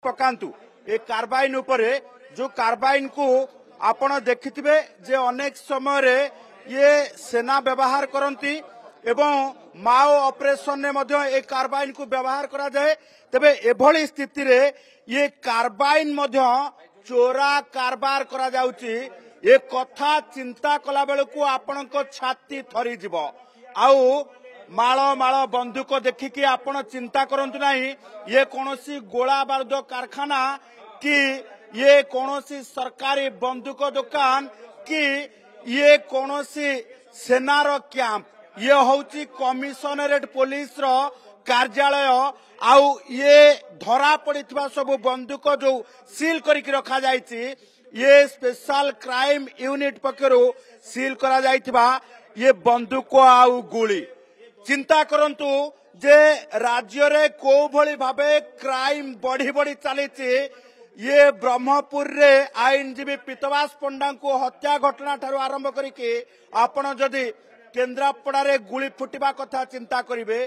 पकांतु ए carbene उपरे जो carbene को आपण देखिथिबे जे अनेक समय रे ये सेना व्यवहार करती एवं माओ ऑपरेशन ने मध्य ए कार्बाइन को व्यवहार करा जाए तबे एभली स्थिति रे ये कार्बाइन मध्य चोरा कारबार करा जाउची ए कथा चिंता कला बेलकू आपणको छाती थरी जिवो आउ माଳ ମାଳ बंदूक देखिकी आपण चिंता करंतु नाही ये कोनोसी गोला बारूद कारखाना कि ये कोनोसी सरकारी बंदूक दुकान कि ये कोनोसी सेनार कैंप ये होची कमिशनरेट पुलिस रो कार्यालय आउ ये धरा पड़िथिबा सब बंदूक जो सील करिक रखा जायछि ये स्पेशल क्राइम यूनिट पक्षरु सील करा जायथिबा ये बंदूक आउ गुली चिंता करंतु जे राज्य रे को भली भाबे क्राइम बढ़ी बढ़ी चली ये ब्रह्मपुर रे आईनजीवी पीतवास पंडा को हत्या घटना ठारू आरंभ करके आपण जदि केन्द्रापड़ा रे गुली फुटिबा कथा चिंता करिवे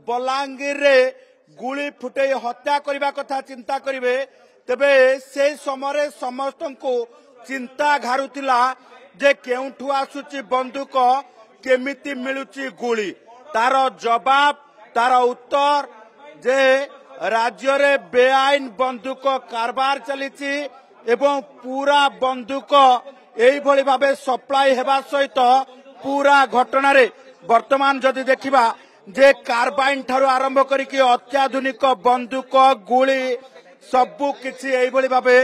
बलांगीर रे गुली फुटे हत्या करिबा कथा चिंता करिवे तबे से समय समस्त को चिंता घारुतिला जे केउठु आसुची बंदूक केमिति मिलुची गुली तार जवाब तार उत्तर जे राज्य रे बेआईन बंदूक कारबार चलीची एवं पूरा बंदूक एई भली भाबे सप्लाई हेबा सहित पूरा घटना रे वर्तमान जदि देखिबा जे कार्बाइन ठारू आरंभ करिके अत्याधुनिक बंदूक गुली सबु किछि एई भली भाबे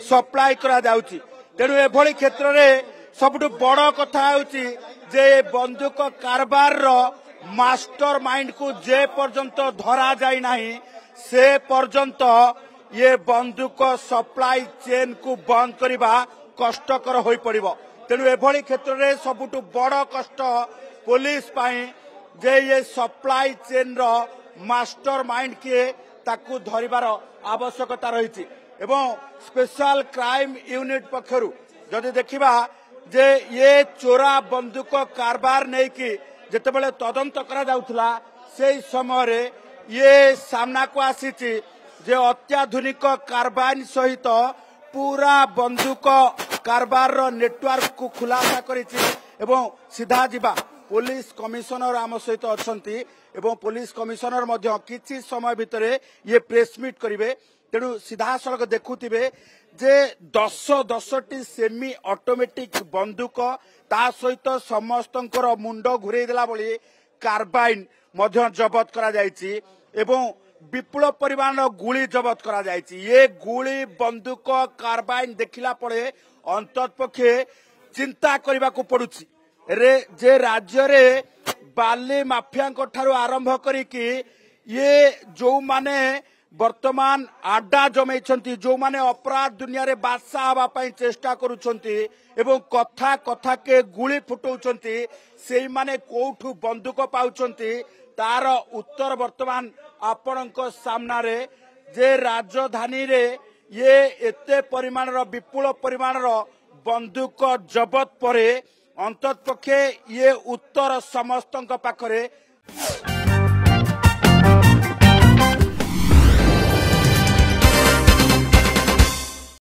सप्लाई करा जाउची तेनु एभली क्षेत्र रे सबटु बड़ कथा होउची जे बंदूक कारबार रो मास्टर माइंड को जे पर्यंत धरा जाई नाही से पर्यंत ये बंदूक सप्लाई चेन को बंद करबा कष्टकर होई पड़िबो तेनु एभली क्षेत्र रे सबटु बड़ कष्ट पुलिस पाई जे ये सप्लाई चेन रो मास्टर माइंड के ताकू धरिबार आवश्यकता रही एवं स्पेशल क्राइम यूनिट पक्षरु जदि देखिबा जे ये चोरा बंदूक कारबार नहीं कि जेतेबेले तदंत करा जाउथला से समय रे ये सामना को आसीची जे अत्याधुनिक कार्बाइन सहित पूरा बंदूक कारबार रो नेटवर्क को खुलासा करिछि एवं सीधा जिबा पुलिस कमिशनर आम सहित अछंती एवं पुलिस कमिशनर मध्य किछि समय भितरे ये प्रेस मीट करिवे तेणु सीधा सड़क देखुथिबे जे 10-10टी सेमी ऑटोमेटिक बंदूक ता सहित समस्तंकर मुंड घुरे देला बली कार्बाइन मध्य जबत करा जायछि एवं विपुल परिमाण गुली जबत करा जायछि ये गुली बंदूक कार्बाइन देखिला पड़े अंततपक्षे चिंता करबा को पड़ुछि रे जे राज्य रे बाली माफिया ठारू आरंभ करिकि ये जो माने वर्तमान आड्डा जमैछंती जो माने अपराध दुनिया रे बादशाह हवा पई चेष्टा करूछंती एवं कथा कथा के गुली फुटौछंती सेई माने कोठू बंदूक पाउछंती तार उत्तर वर्तमान आपणको सामना रे जे राजधानी रे ये एते परिमाण रो विपुल परिमाण रो बंदूक जबत परे अंततपक्षे ये उत्तर समस्तक पाखरे